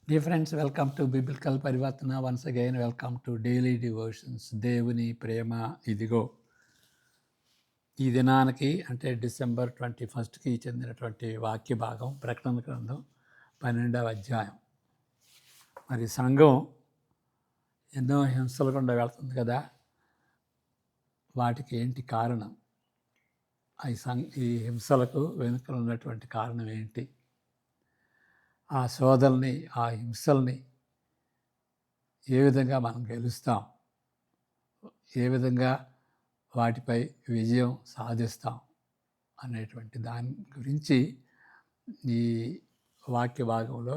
Dear friends, welcome to Biblical Parivartana. Once again, welcome to Daily Devotions. దేవుని ప్రేమ ఇదిగో. ఈ దినానికి అంటే డిసెంబర్ 21కి చెందినటువంటి వాక్య భాగం ప్రకటన గ్రంథం 12వ అధ్యాయం. మరి సంఘం ఎన్నో హింసలు గుండా వెళ్తుంది కదా, వాటికి ఏంటి కారణం? ఈ హింసలకు వెనుక ఉన్నటువంటి కారణం ఏంటి? ఆ శోధల్ని, ఆ హింసల్ని ఏ విధంగా మనం గెలుస్తాం, ఏ విధంగా వాటిపై విజయం సాధిస్తాం అనేటువంటి దాని గురించి ఈ వాక్య భాగంలో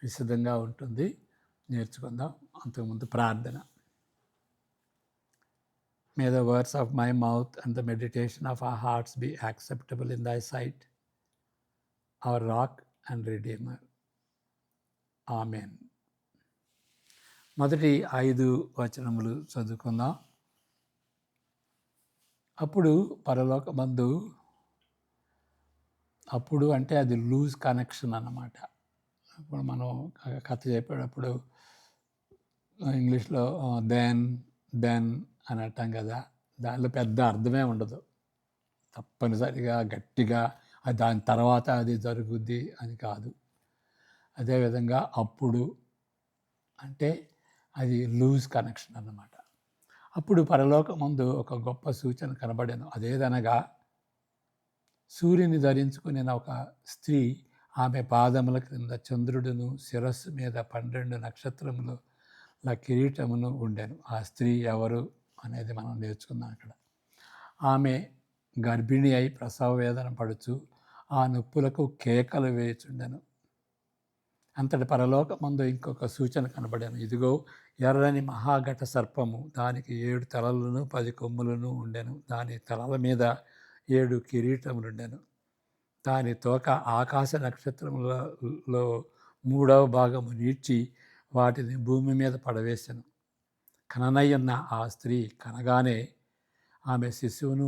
విశదంగా ఉంటుంది. నేర్చుకుందాం. అంతకుముందు ప్రార్థన. May the words of my mouth and the meditation of our hearts be acceptable in thy sight, our rock and redeemer. Amen. మొదటి 5 వచనములు చదువుకుందాం. అప్పుడు పరలోకమందు, అప్పుడు అంటే అది లూజ్ కనెక్షన్ అన్నమాట. ఇప్పుడు మనం కథ చెప్పేటప్పుడు ఇంగ్లీష్లో దెన్ అని అంటాం కదా, దానిలో పెద్ద అర్థమే ఉండదు. తప్పనిసరిగా గట్టిగా దాని తర్వాత అది జరుగుద్ది అని కాదు. అదేవిధంగా అప్పుడు అంటే అది లూజ్ కనెక్షన్ అన్నమాట. అప్పుడు పరలోకమందు ఒక గొప్ప సూచన కనబడెను. అదేదనగా సూర్యుని ధరించుకుని ఒక స్త్రీ, ఆమె పాదముల క్రింద చంద్రుడును, శిరస్సు మీద 12 నక్షత్రముల కిరీటమును ఉండెను. ఆ స్త్రీ ఎవరు అనేది మనం నేర్చుకుందాం అక్కడ. ఆమె గర్భిణి అయి ప్రసవ వేదన పడుచు ఆ నొప్పులకు కేకలు వేయుచుండెను. అంతటి పరలోకమందు ఇంకొక సూచన కనబడాను. ఇదిగో, ఎర్రని మహాఘట సర్పము, దానికి 7 తలలను 10 కొమ్ములను ఉండెను. దాని తలల మీద 7 కిరీటములుండెను. దాని తోక ఆకాశ నక్షత్రములలో 3వ భాగము నీడ్చి వాటిని భూమి మీద పడవేసెను. కననయ్యున్న ఆ స్త్రీ కనగానే ఆమె శిశువును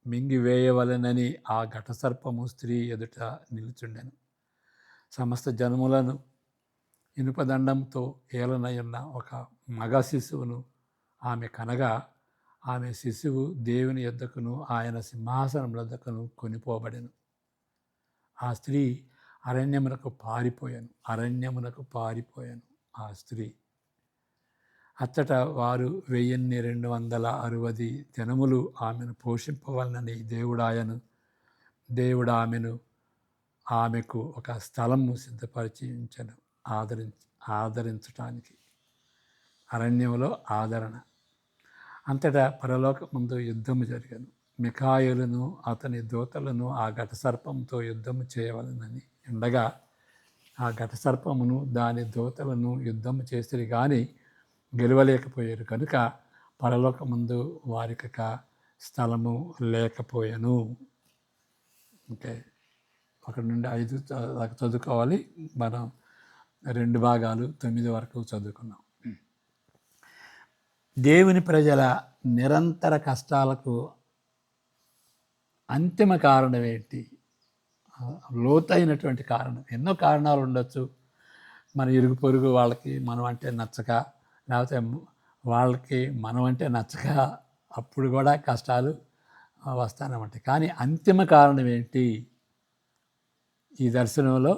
మింగివేయవలెనని ఆ ఘటసర్పము స్త్రీ ఎదుట నిలుచుండెను. సమస్త జనములను ఇనుపదండంతో ఏలనయున్న ఒక మగ శిశువును ఆమె కనగా, ఆమె శిశువు దేవుని యొద్దకును ఆయన సింహాసనం వద్దకును కొనిపోబడెను. ఆ స్త్రీ అరణ్యమునకు పారిపోయాను. ఆ స్త్రీ అచ్చట వారు 1260 దినములు ఆమెను పోషింపవలనని దేవుడు ఆమెకు ఒక స్థలము సిద్ధపరిచి ఉంచెను. ఆదరించటానికి అరణ్యంలో ఆదరణ. అంతటా పరలోకమందు యుద్ధము జరిగాను. మిఖాయేలును అతని దూతలను ఆ ఘటసర్పంతో యుద్ధము చేయవలనని ఉండగా, ఆ ఘటసర్పమును దాని దూతలను యుద్ధము చేసిరి కానీ గెలవలేకపోయారు. కనుక పరలోకమందు వారిక స్థలము లేకపోయాను. ఓకే, 1 నుండి 5 దాకా చదువుకోవాలి. మనం 2 భాగాలు 9 వరకు చదువుకున్నాం. దేవుని ప్రజల నిరంతర కష్టాలకు అంతిమ కారణం ఏంటి? లోతైనటువంటి కారణం. ఎన్నో కారణాలు ఉండొచ్చు. మన ఇరుగు పొరుగు వాళ్ళకి మనం అంటే నచ్చక, లేకపోతే వాళ్ళకి మనం అంటే నచ్చక, అప్పుడు కూడా కష్టాలు వస్తానే ఉంటాయి. కానీ అంతిమ కారణం ఏంటి? ఈ దర్శనంలో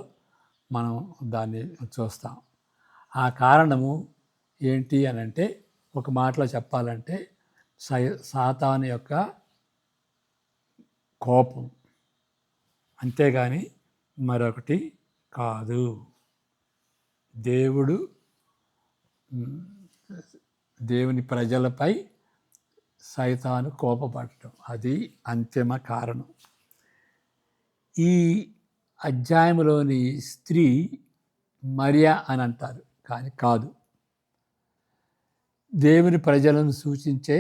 మనం దాన్ని చూస్తాం. ఆ కారణము ఏంటి అని అంటే, ఒక మాటలో చెప్పాలంటే సాతాను యొక్క కోపం, అంతేగాని మరొకటి కాదు. దేవుని ప్రజలపై సైతాను కోపపడటం, అది అంతిమ కారణం. ఈ అధ్యాయంలోని స్త్రీ మరియా అని అంటారు, కానీ కాదు. దేవుని ప్రజలను సూచించే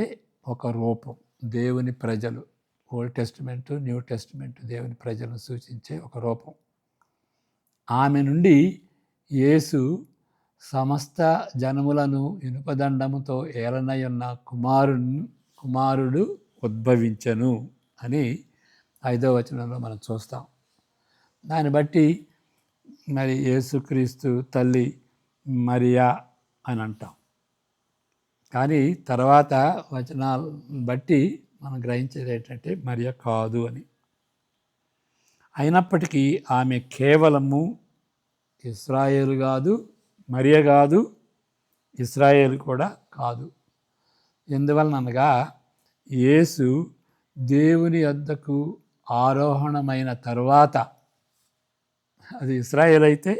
ఒక రూపం. దేవుని ప్రజలు, ఓల్డ్ టెస్టిమెంట్, న్యూ టెస్టిమెంట్, దేవుని ప్రజలను సూచించే ఒక రూపం. ఆమె నుండి యేసు సమస్త జనములను ఇనుపదండముతో ఏలనయున్న కుమారుడు ఉద్భవించెను అని 5వ వచనంలో మనం చూస్తాం. దాన్ని బట్టి మరి యేసుక్రీస్తు తల్లి మరియా అని అంటాం. కానీ తర్వాత వచనాలు బట్టి మనం గ్రహించేది ఏంటంటే మరియా కాదు అని. అయినప్పటికీ ఆమె కేవలము ఇశ్రాయేలు కాదు, మరియా కాదు, ఇశ్రాయేలు కూడా కాదు. ఎందువలనగా యేసు దేవుని యొద్దకు ఆరోహణమైన తరువాత, అది ఇశ్రాయేల్ అయితే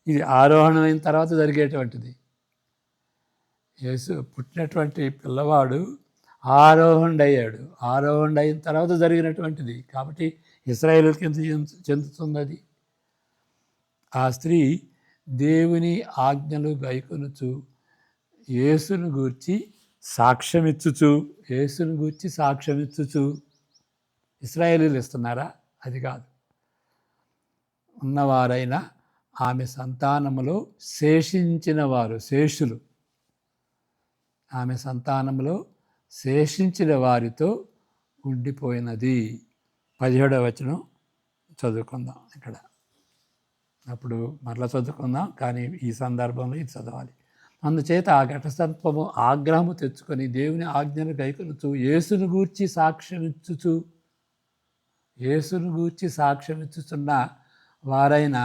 ఇది ఆరోహణమైన తర్వాత జరిగేటువంటిది. యేసు పుట్టినటువంటి పిల్లవాడు ఆరోహణుడయ్యాడు, ఆరోహణుడైన తర్వాత జరిగినటువంటిది. కాబట్టి ఇశ్రాయేలుకి ఎంత చెందుతుంది అది? ఆ స్త్రీ దేవుని ఆజ్ఞలు గైకొనుచు యేసును గూర్చి సాక్ష్యమిచ్చుచు, యేసును గూర్చి సాక్ష్యమిచ్చుచు. ఇశ్రాయేలీలు ఇస్తున్నారా? అది కాదు. ఉన్నవారైనా ఆమె సంతానములో శేషించిన వారు, శేషులు, ఆమె సంతానంలో శేషించిన వారితో ఉండిపోయినది. 17వ వచనం చదువుకుందాం ఇక్కడ. అప్పుడు మరలా చదువుకుందాం, కానీ ఈ సందర్భంలో ఇది చదవాలి. అందుచేత ఆ ఘటసర్పము ఆగ్రహము తెచ్చుకొని దేవుని ఆజ్ఞను గైకొనుచు యేసును గూర్చి సాక్ష్యమిచ్చుచు, యేసును గూర్చి సాక్ష్యమిచ్చుచున్న వారైన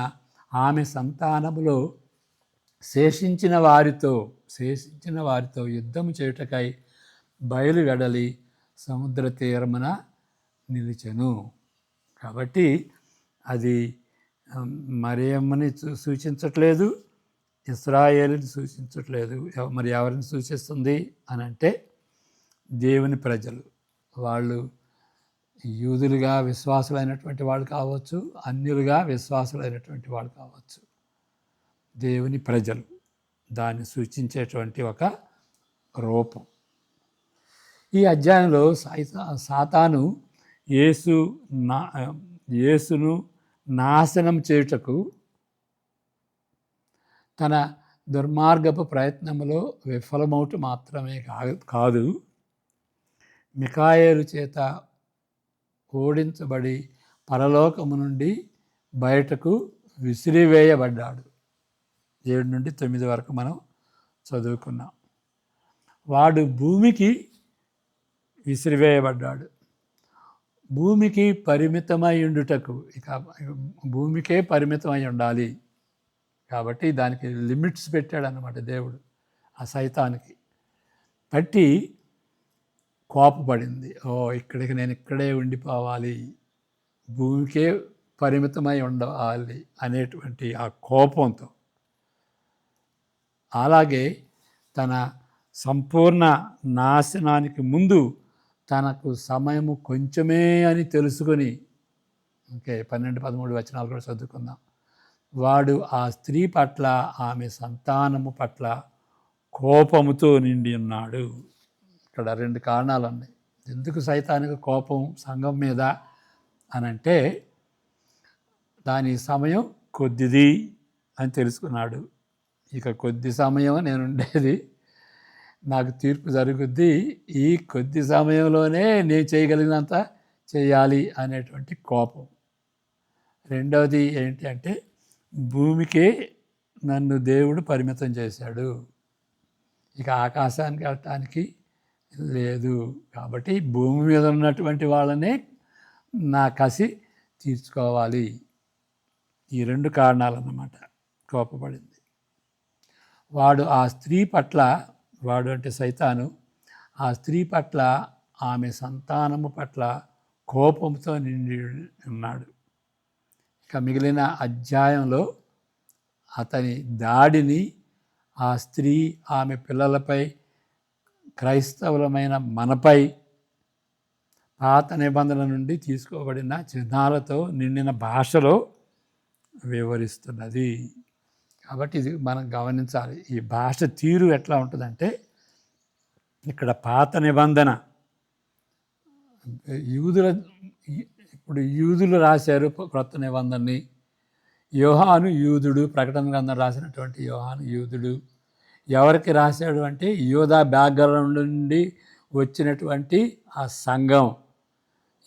ఆమె సంతానములో శేషించిన వారితో యుద్ధము చేయుటకై బయలు వెడలి సముద్ర తీరమున నిలిచెను. కాబట్టి అది మరియమ్మని సూచించట్లేదు, ఇశ్రాయేలుని సూచించట్లేదు. మరి ఎవరిని సూచిస్తుంది అని అంటే దేవుని ప్రజలు. వాళ్ళు యూదులుగా విశ్వాసులైనటువంటి వాళ్ళు కావచ్చు, అన్యులుగా విశ్వాసులైనటువంటి వాళ్ళు కావచ్చు. దేవుని ప్రజలు, దాన్ని సూచించేటువంటి ఒక రూపం. ఈ అధ్యాయంలో సాతాను యేసును నాశనం చేయుటకు తన దుర్మార్గపు ప్రయత్నములో విఫలమవుట మాత్రమే కాదు, మిఖాయేలు చేత ఓడించబడి పరలోకము నుండి బయటకు విసిరివేయబడ్డాడు. 7 నుండి 9 వరకు మనం చదువుకున్నాం. వాడు భూమికి విసిరివేయబడ్డాడు. భూమికి పరిమితమై ఉండుటకు, ఇక భూమికే పరిమితమై ఉండాలి కాబట్టి దానికి లిమిట్స్ పెట్టాడన్నమాట దేవుడు. ఆ సైతానికి పట్టి కోపపడింది. ఇక్కడికి నేను ఇక్కడే ఉండిపోవాలి, భూమికే పరిమితమై ఉండాలి అనేటువంటి ఆ కోపంతో, అలాగే తన సంపూర్ణ నాశనానికి ముందు తనకు సమయము కొంచెమే అని తెలుసుకొని, 12-13 వచనాలు కూడా చదువుకుందాం. వాడు ఆ స్త్రీ పట్ల, ఆమె సంతానము పట్ల కోపముతో నిండి ఉన్నాడు. ఇక్కడ 2 కారణాలు ఉన్నాయి. ఎందుకు సైతానికి కోపం సంఘం మీద అనంటే, దాని సమయం కొద్దిది అని తెలుసుకున్నాడు. ఇక కొద్ది సమయం నేను ఉండేది, నాకు తీర్పు జరుగుద్ది, ఈ కొద్ది సమయంలోనే నేను చేయగలిగినంత చేయాలి అనేటువంటి కోపం. రెండవది ఏంటి అంటే, భూమికే నన్ను దేవుడు పరిమితం చేశాడు, ఇక ఆకాశానికి వెళ్ళటానికి లేదు, కాబట్టి భూమి మీద ఉన్నటువంటి వాళ్ళనే నా కసి తీర్చుకోవాలి. ఈ 2 కారణాలన్నమాట కోపపడింది. వాడు ఆ స్త్రీ పట్ల, వాడు అంటే సైతాను, ఆ స్త్రీ పట్ల, ఆమె సంతానము పట్ల కోపంతో నిండి ఉన్నాడు. ఇక మిగిలిన అధ్యాయంలో అతని దాడిని ఆ స్త్రీ, ఆమె పిల్లలపై, క్రైస్తవులమైన మనపై పాత నిబంధన నుండి తీసుకోబడిన చిహ్నాలతో నిండిన భాషలో వివరిస్తున్నది. కాబట్టి ఇది మనం గమనించాలి. ఈ భాష తీరు ఎట్లా ఉంటుందంటే, ఇక్కడ పాత నిబంధన ఇప్పుడు యూదులు రాశారు క్రొత్త నిబంధనని. యోహాను యూదుడు, ప్రకటన గ్రంథం రాసినటువంటి యోహాను యూదుడు. ఎవరికి రాశాడు అంటే, యూదా బ్యాక్గ్రౌండ్ నుండి వచ్చినటువంటి ఆ సంఘం.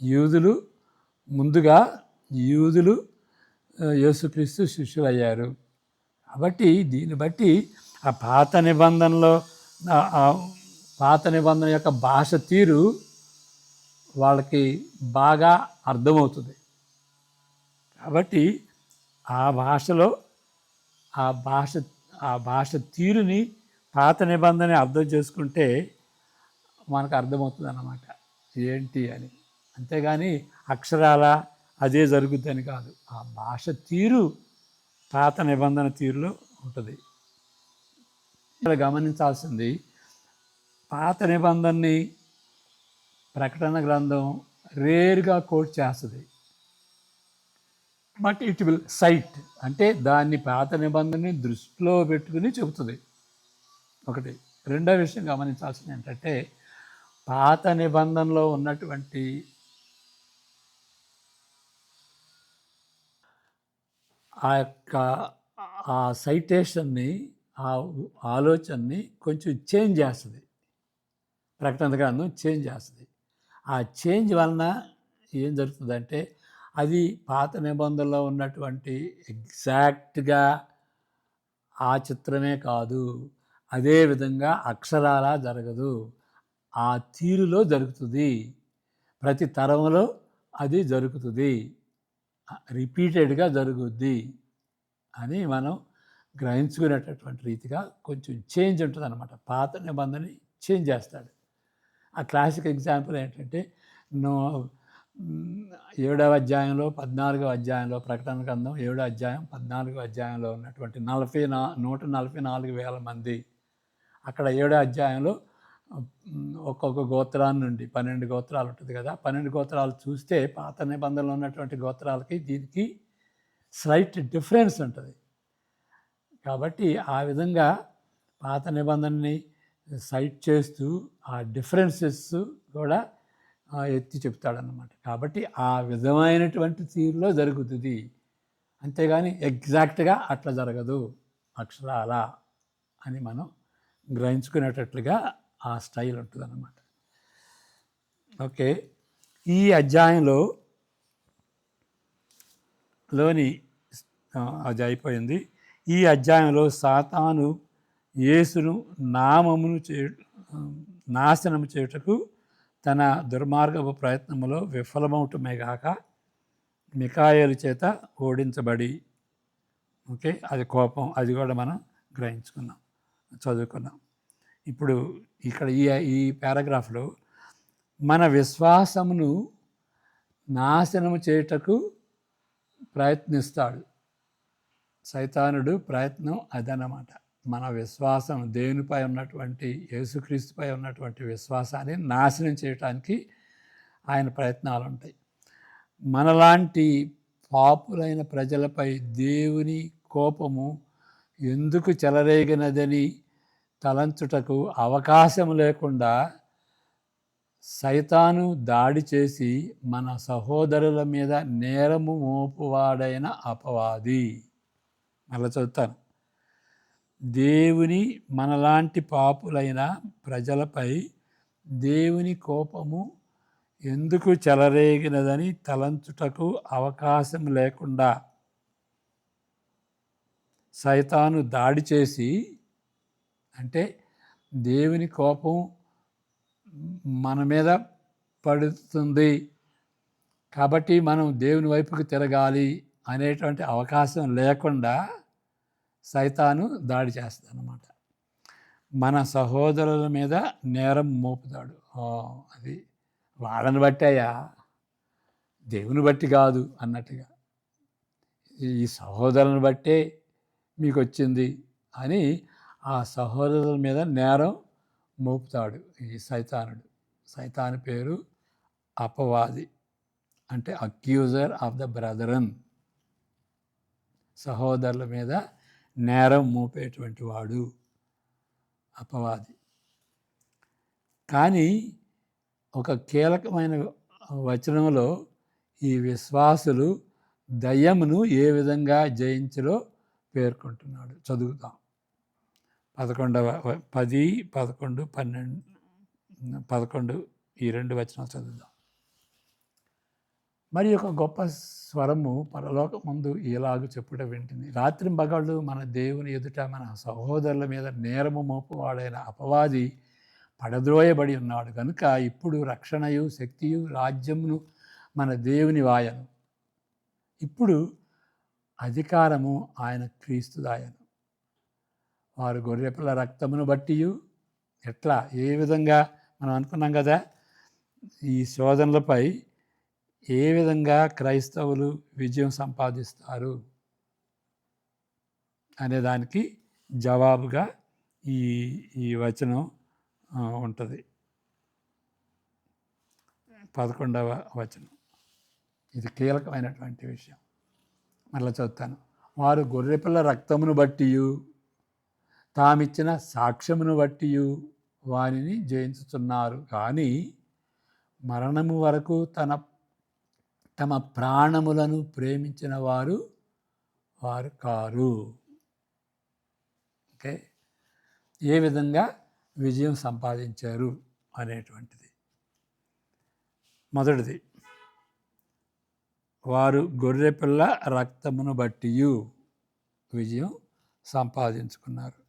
యూదులు యేసుక్రీస్తు శిష్యులయ్యారు. కాబట్టి దీన్ని బట్టి ఆ పాత నిబంధనలో ఆ పాత నిబంధన యొక్క భాష తీరు వాళ్ళకి బాగా అర్థమవుతుంది. కాబట్టి ఆ భాషలో ఆ భాష ఆ భాష తీరుని పాత నిబంధన అర్థం చేసుకుంటే మనకు అర్థమవుతుంది అన్నమాట ఏంటి అని. అంతేగాని అక్షరాల అదే జరుగుద్దని కాదు. ఆ భాష తీరు పాత నిబంధన తీరులో ఉంటుంది. ఇక్కడ గమనించాల్సింది, పాత నిబంధనని ప్రకటన గ్రంథం రేర్గా కోట్ చేస్తుంది. బట్ ఇట్ విల్ సైట్, అంటే దాన్ని పాత నిబంధనని దృష్టిలో పెట్టుకుని చెబుతుంది. ఒకటి. రెండో విషయం గమనించాల్సింది ఏంటంటే, పాత నిబంధనలో ఉన్నటువంటి ఆ యొక్క ఆ సైటేషన్ని, ఆ ఆలోచనని కొంచెం చేంజ్ చేస్తుంది. ప్రకటన గ్రంథం చేంజ్ చేస్తుంది. ఆ చేంజ్ వలన ఏం జరుగుతుందంటే, అది పాత నిబంధనలో ఉన్నటువంటి ఎగ్జాక్ట్గా ఆ చిత్రమే కాదు, అదే విధంగా అక్షరాల జరగదు, ఆ తీరులో జరుగుతుంది. ప్రతి తరంలో అది జరుగుతుంది, రిపీటెడ్గా జరుగుద్ది అని మనం గ్రహించుకునేటటువంటి రీతిగా కొంచెం చేంజ్ ఉంటుంది అన్నమాట. పాత నిబంధనని చేంజ్ చేస్తాడు. ఆ క్లాసిక్ ఎగ్జాంపుల్ ఏంటంటే, 7వ అధ్యాయంలో 14వ అధ్యాయంలో, ప్రకటన గ్రంథం 7వ అధ్యాయం 14వ అధ్యాయంలో ఉన్నటువంటి 144,000 మంది, అక్కడ 7వ అధ్యాయంలో ఒక్కొక్క గోత్రాన్ని నుండి 12 గోత్రాలు ఉంటుంది కదా, 12 గోత్రాలు చూస్తే పాత నిబంధనలో ఉన్నటువంటి గోత్రాలకి దీనికి స్లైట్ డిఫరెన్స్ ఉంటుంది. కాబట్టి ఆ విధంగా పాత నిబంధనని సైట్ చేస్తూ ఆ డిఫరెన్సెస్ కూడా ఎత్తి చెప్తాడన్నమాట. కాబట్టి ఆ విధమైనటువంటి తీరులో జరుగుతుంది, అంతేగాని ఎగ్జాక్ట్గా అట్లా జరగదు అక్షరాల అని మనం గ్రహించుకునేటట్లుగా ఆ స్టైల్ ఉంటుంది అన్నమాట. ఓకే, ఈ అధ్యాయంలోని అది అయిపోయింది. ఈ అధ్యాయంలో సాతాను యేసును నాశనము చేయుటకు తన దుర్మార్గపు ప్రయత్నములో విఫలమవటమే గాక మిఖాయేలు చేత ఓడించబడి, ఓకే, అది కోపం, అది కూడా మనం గ్రహించుకున్నాం, చదువుకున్నాం. ఇప్పుడు ఇక్కడ ఈ పారాగ్రాఫ్లో మన విశ్వాసమును నాశనము చేయుటకు ప్రయత్నిస్తాడు సైతానుడు. ప్రయత్నం అదనమాట. మన విశ్వాసం, దేవునిపై ఉన్నటువంటి, యేసుక్రీస్తుపై ఉన్నటువంటి విశ్వాసాన్ని నాశనం చేయటానికి ఆయన ప్రయత్నాలు ఉంటాయి. మనలాంటి పాపులైన ప్రజలపై దేవుని కోపము ఎందుకు చెలరేగినదని తలంచుటకు అవకాశం లేకుండా సైతాను దాడి చేసి మన సహోదరుల మీద నేరము మోపువాడైన అపవాది. అలా చదువుతాను. దేవుని మనలాంటి పాపులైన ప్రజలపై దేవుని కోపము ఎందుకు చెలరేగినదని తలంచుటకు అవకాశం లేకుండా సైతాను దాడి చేసి, అంటే దేవుని కోపం మన మీద పడుతుంది కాబట్టి మనం దేవుని వైపుకి తిరగాలి అనేటువంటి అవకాశం లేకుండా సైతాను దాడి చేస్తాడనమాట. మన సహోదరుల మీద నేరం మోపుతాడు. అది వాళ్ళని బట్టయ్యా, దేవుని బట్టి కాదు అన్నట్టుగా, ఈ సహోదరుని బట్టే మీకు వచ్చింది అని ఆ సహోదరుల మీద నేరం మోపుతాడు ఈ సైతానుడు. సైతాను పేరు అపవాది, అంటే అక్యూజర్ ఆఫ్ ద బ్రదరన్. సహోదరుల మీద నేరం మోపేటువంటి వాడు అపవాది. కానీ ఒక కీలకమైన వచనంలో ఈ విశ్వాసులు దయ్యమును ఏ విధంగా జయించలో పేర్కొంటున్నాడు. చదువుతాం. 10, 11, 12 ఈ 2 వచనాలు చదువుదాం. మరి ఒక గొప్ప స్వరము పరలోకమందు ఇలాగు చెప్పుట వింటిని, రాత్రింబగళ్ళు మన దేవుని ఎదుట మన సహోదరుల మీద నేరము మోపువాడైన అపవాది పడద్రోయబడి ఉన్నాడు కనుక ఇప్పుడు రక్షణయు శక్తియు రాజ్యమును మన దేవుని వాయను, ఇప్పుడు అధికారము ఆయన క్రీస్తుదాయను. వారు గొర్రెపిల్ల రక్తమును బట్టియు, ఎట్లా ఏ విధంగా మనం అనుకున్నాం కదా, ఈ శోధనలపై ఏ విధంగా క్రైస్తవులు విజయం సంపాదిస్తారు అనేదానికి జవాబుగా ఈ ఈ వచనం ఉంటుంది. 11వ వచనం ఇది కీలకమైనటువంటి విషయం. మళ్ళీ చదువుతాను. వారు గొర్రెపిల్ల రక్తమును బట్టియు తామిచ్చిన సాక్ష్యమును బట్టియు వారిని జయించుతున్నారు, కానీ మరణము వరకు తమ ప్రాణములను ప్రేమించిన వారు కారు. ఓకే, ఏ విధంగా విజయం సంపాదించారు అనేటువంటిది. మొదటిది, వారు గొర్రెపిల్ల రక్తమును బట్టియు విజయం సంపాదించుకున్నారు.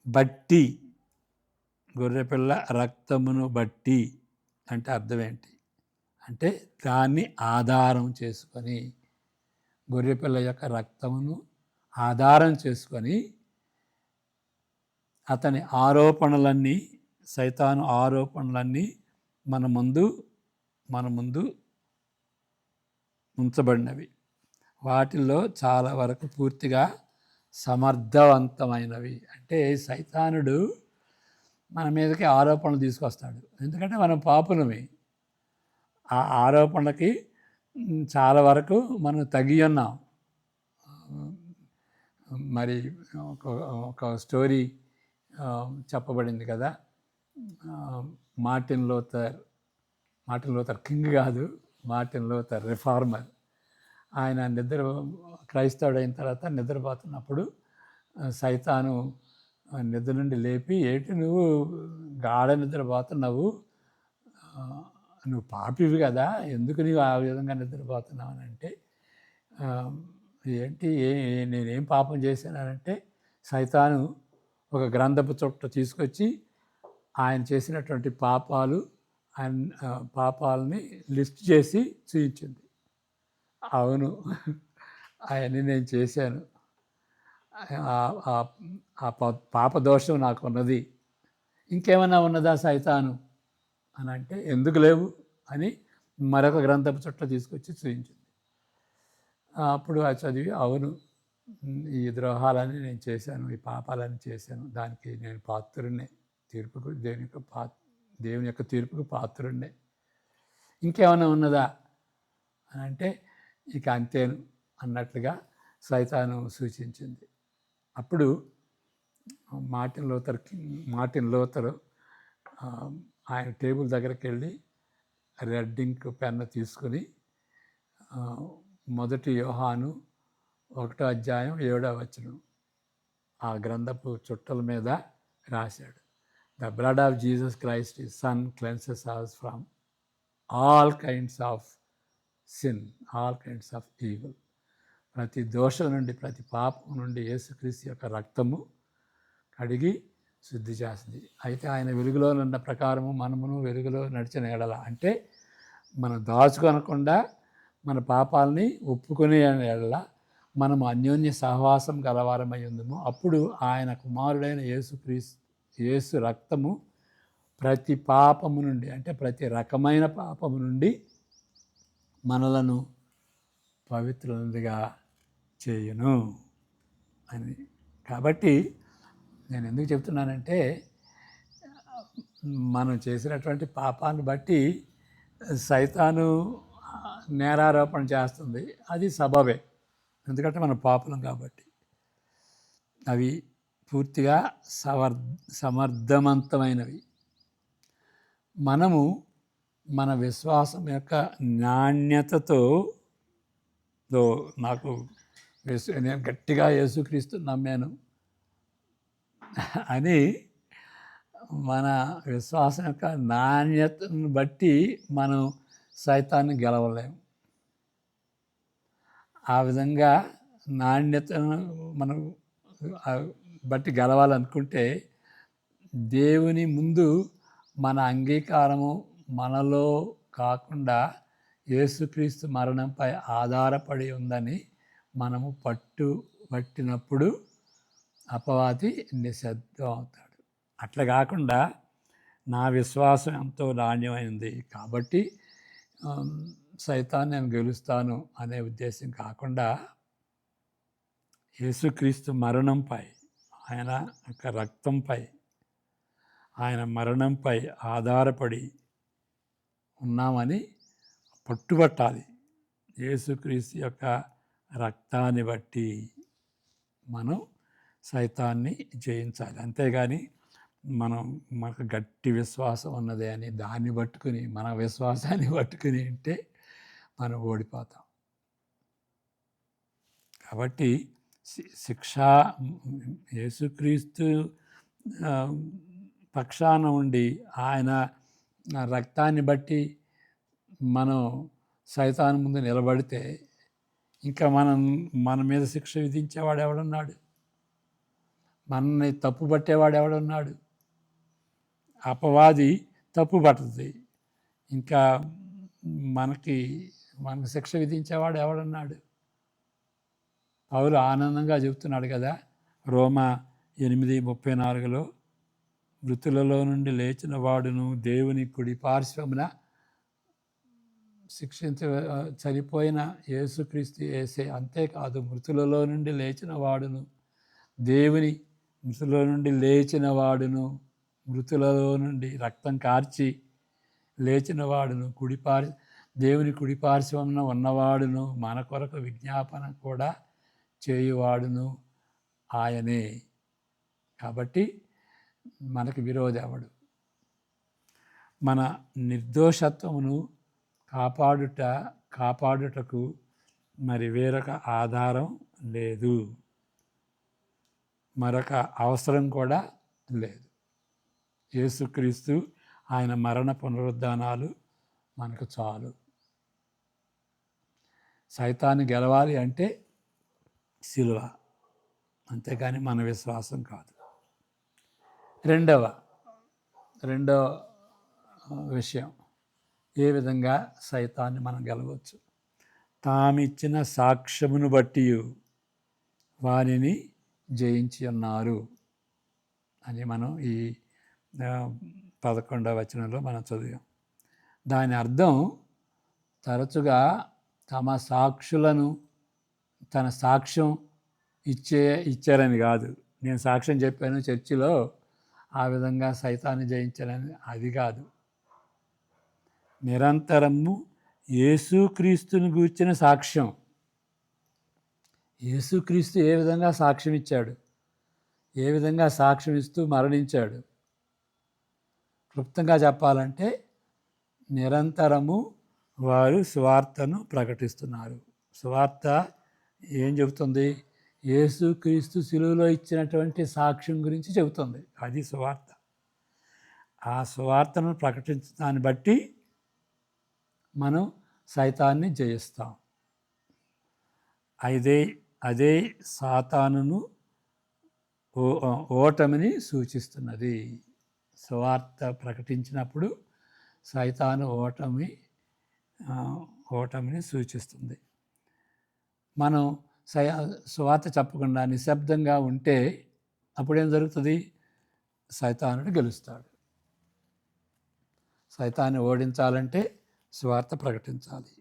బట్టి, గొర్రెపిల్ల రక్తమును బట్టి అంటే అర్థం ఏంటి అంటే దాన్ని ఆధారం చేసుకొని, గొర్రెపిల్ల యొక్క రక్తమును ఆధారం చేసుకొని అతని ఆరోపణలన్నీ, సైతాను ఆరోపణలన్నీ మన ముందు ఉంచబడినవి. వాటిల్లో చాలా వరకు పూర్తిగా సమర్థవంతమైనవి. అంటే సైతానుడు మన మీదకి ఆరోపణలు తీసుకొస్తాడు, ఎందుకంటే మనం పాపులమే. ఆ ఆరోపణలకి చాలా వరకు మనం తగి ఉన్నాం. మరి ఒక స్టోరీ చెప్పబడింది కదా, మార్టిన్ లూథర్ కింగ్ కాదు, మార్టిన్ లూథర్ రిఫార్మర్. ఆయన క్రైస్తవుడైన తర్వాత నిద్రపోతున్నప్పుడు సైతాను నిద్ర నుండి లేపి, ఏంటి నువ్వు గాఢ నిద్రపోతున్నావు, నువ్వు పాపివి కదా, ఎందుకు నీవు ఆ విధంగా నిద్రపోతున్నావు అని అంటే, ఏంటి నేనేం పాపం చేశానంటే, సైతాను ఒక గ్రంథపు చుట్ట తీసుకొచ్చి ఆయన చేసినటువంటి పాపాలని లిస్ట్ చేసి చూపించింది. అవును, అవన్నీ నేను చేశాను, పాప దోషం నాకు ఉన్నది, ఇంకేమైనా ఉన్నదా సైతాను అని అంటే, ఎందుకు లేవు అని మరొక గ్రంథపు చుట్ట తీసుకొచ్చి చూపించింది. అప్పుడు అది చదివి, అవును, ఈ ద్రోహాలని నేను చేశాను, ఈ పాపాలని చేశాను, దానికి నేను పాత్రుడినే, దేవుని యొక్క తీర్పుకు పాత్రుడినే, ఇంకేమైనా ఉన్నదా అని అంటే, ఇక అంతేను అన్నట్లుగా సైతాను సూచించింది. అప్పుడు మార్టిన్ లూథర్ ఆయన టేబుల్ దగ్గరికి వెళ్ళి రెడ్ ఇంక్ పెన్ను తీసుకుని 1 యోహాను 1:7 ఆ గ్రంథపు చుట్టల మీద రాశాడు. The blood of Jesus Christ his son cleanses us from all kinds of sin, all kinds of evil. ప్రతి దోషం నుండి, ప్రతి పాపం నుండి యేసుక్రీస్తు యొక్క రక్తము కడిగి శుద్ధి చేస్తుంది. అయితే ఆయన వెలుగులో ఉన్న ప్రకారము మనమును వెలుగులో నడిచిన ఎడల, అంటే మనం దాచుకొనకుండా మన పాపాలని ఒప్పుకునే ఎడల మనము అన్యోన్య సహవాసం గలవారమై ఉందము. అప్పుడు ఆయన కుమారుడైన యేసు రక్తము ప్రతి పాపము నుండి, అంటే ప్రతి రకమైన పాపము నుండి మనలను పవిత్రులుగా చేయును అని. కాబట్టి నేను ఎందుకు చెప్తున్నానంటే, మనం చేసినటువంటి పాపాన్ని బట్టి సైతాను నేరారోపణ చేస్తుంది, అది సబబే, ఎందుకంటే మనం పాపులం కాబట్టి. అవి పూర్తిగా సమర్థవంతమైనవి. మనము మన విశ్వాసం యొక్క నాణ్యతతో, నేను గట్టిగా యేసుక్రీస్తు నమ్మాను అని మన విశ్వాసం యొక్క నాణ్యతను బట్టి మనం సైతాన్ని గెలవలేము. ఆ విధంగా నాణ్యతను మనం బట్టి గెలవాలనుకుంటే దేవుని ముందు మన అంగీకారము మనలో కాకుండా యేసుక్రీస్తు మరణంపై ఆధారపడి ఉందని మనము పట్టినప్పుడు అపవాది నిశ్శబ్దం అవుతాడు. అట్లా కాకుండా నా విశ్వాసం ఎంతో నాణ్యమైనది కాబట్టి సైతాన్ని నేను గెలుస్తాను అనే ఉద్దేశం కాకుండా యేసుక్రీస్తు మరణంపై, ఆయన యొక్క రక్తంపై, ఆయన మరణంపై ఆధారపడి ఉన్నామని పట్టుబట్టాలి. యేసుక్రీస్తు యొక్క రక్తాన్ని బట్టి మనం సైతాన్ని జయించాలి. అంతేగాని మనకు గట్టి విశ్వాసం ఉన్నది అని దాన్ని పట్టుకుని, మన విశ్వాసాన్ని పట్టుకుని ఉంటే మనం ఓడిపోతాం. కాబట్టి యేసుక్రీస్తు పక్షాన ఉండి ఆయన రక్తాన్ని బట్టి మనం సైతాను ముందు నిలబడితే ఇంకా మన మీద శిక్ష విధించేవాడు ఎవడున్నాడు? మనల్ని తప్పు పట్టేవాడు ఎవడున్నాడు? అపవాది తప్పు పడుతుంది. ఇంకా మనకు శిక్ష విధించేవాడు ఎవడున్నాడు? పౌలు ఆనందంగా చెబుతున్నాడు కదా, రోమా 8:34 మృతులలో నుండి లేచిన వాడును దేవుని కుడి పార్శ్వమున చనిపోయిన యేసుక్రీస్తు యేసే, అంతేకాదు మృతులలో నుండి లేచిన వాడును మృతులలో నుండి లేచిన వాడును, మృతులలో నుండి రక్తం కార్చి లేచిన వాడును, దేవుని కుడి పార్శ్వమున ఉన్నవాడును, మన కొరకు విజ్ఞాపన కూడా చేయువాడును ఆయనే. కాబట్టి మనకు విరోధి ఎవడు? మన నిర్దోషత్వమును కాపాడుటకు మరి వేరొక ఆధారం లేదు, మరొక అవసరం కూడా లేదు. యేసుక్రీస్తు ఆయన మరణ పునరుద్ధానాలు మనకు చాలు. సైతాన్ని గెలవాలి అంటే సిలువ, అంతేగాని మన విశ్వాసం కాదు. రెండవ విషయం, ఏ విధంగా సైతాన్ని మనం గెలవచ్చు? తామిచ్చిన సాక్ష్యమును బట్టి వారిని జయించి ఉన్నారు అని మనం ఈ 11వ వచనంలో మనం చదివాం. దాని అర్థం తరచుగా తన సాక్ష్యం ఇచ్చారని కాదు. నేను సాక్ష్యం చెప్పాను చర్చిలో, ఆ విధంగా సైతాన్ని జయించాలని, అది కాదు. నిరంతరము యేసుక్రీస్తుని గూర్చిన సాక్ష్యం. యేసుక్రీస్తు ఏ విధంగా సాక్ష్యం ఇచ్చాడు, ఏ విధంగా సాక్ష్యం ఇస్తూ మరణించాడు? క్లుప్తంగా చెప్పాలంటే నిరంతరము వారు సువార్తను ప్రకటిస్తున్నారు. సువార్త ఏం చెబుతుంది? యేసుక్రీస్తు శిలువలో ఇచ్చినటువంటి సాక్ష్యం గురించి చెబుతుంది. అది సువార్త. ఆ సువార్తను ప్రకటించడాన్ని బట్టి మనం సైతాన్ని జయిస్తాం. అదే సాతానును ఓటమిని సూచిస్తున్నది. సువార్త ప్రకటించినప్పుడు సైతాను ఓటమిని సూచిస్తుంది. మనం సువార్త చెప్పకుండా నిశ్శబ్దంగా ఉంటే అప్పుడేం జరుగుతుంది? సైతానుడు గెలుస్తాడు. సైతాన్ని ఓడించాలంటే సువార్త ప్రకటించాలి.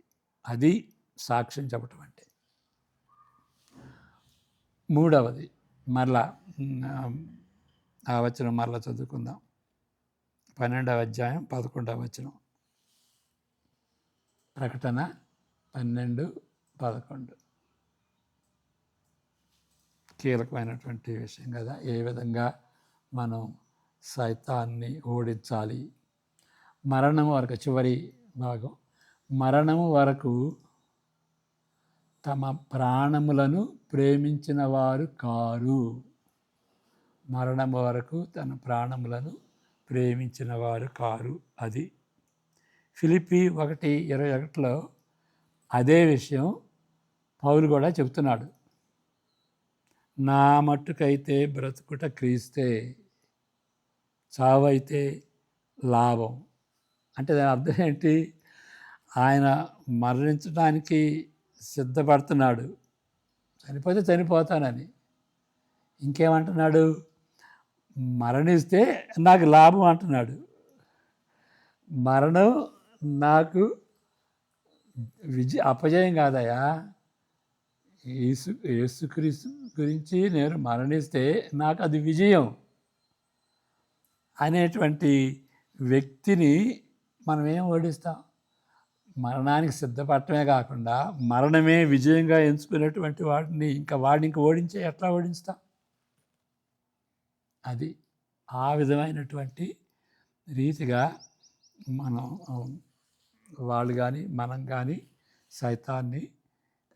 అది సాక్ష్యం చెప్పటం అంటే. మూడవది, మరలా ఆ వచనం మరలా చదువుకుందాం. 12వ అధ్యాయం 11వ వచనం. ప్రకటన 12:11 కీలకమైనటువంటి విషయం కదా. ఏ విధంగా మనం సైతాన్ని ఓడించాలి? మరణము వరకు, చివరి భాగం, మరణము వరకు తమ ప్రాణములను ప్రేమించిన వారు కారు. మరణము వరకు తన ప్రాణములను ప్రేమించిన వారు కారు. అది ఫిలిప్పీ 1:21లో అదే విషయం పౌలు కూడా చెబుతున్నాడు. నా మట్టుకైతే బ్రతుకుట క్రీస్తే, చావైతే లాభం. అంటే దాని అర్థం ఏంటి? ఆయన మరణించడానికి సిద్ధపడుతున్నాడు. చనిపోతే చనిపోతానని. ఇంకేమంటున్నాడు? మరణిస్తే నాకు లాభం అంటున్నాడు. మరణం నాకు అపజయం కాదయా. యేసుక్రీస్తు గురించి నేను మరణిస్తే నాకు అది విజయం అనేటువంటి వ్యక్తిని మనం ఏం ఓడిస్తాం? మరణానికి సిద్ధపడటమే కాకుండా మరణమే విజయంగా ఎంచుకునేటువంటి వాడిని ఇంక ఓడించే ఎట్లా ఓడిస్తాం? అది ఆ విధమైనటువంటి రీతిగా మనం వాళ్ళు కానీ మనం కానీ సైతాన్ని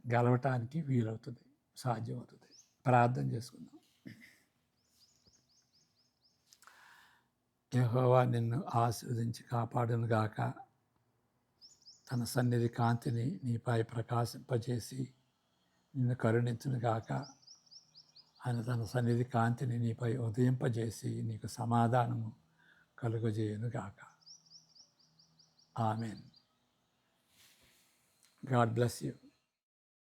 గెలవటానికి వీలవుతుంది, సాధ్యమవుతుంది. ప్రార్థన చేసుకుందాం. యెహోవా నిన్ను ఆశీర్వదించి కాపాడును గాక. తన సన్నిధి కాంతిని నీపై ప్రకాశింపజేసి నిన్ను కరుణించును గాక. ఆయన తన సన్నిధి కాంతిని నీపై ఉదయింపజేసి నీకు సమాధానము కలుగజేయును గాక. ఆమెన్. God bless you.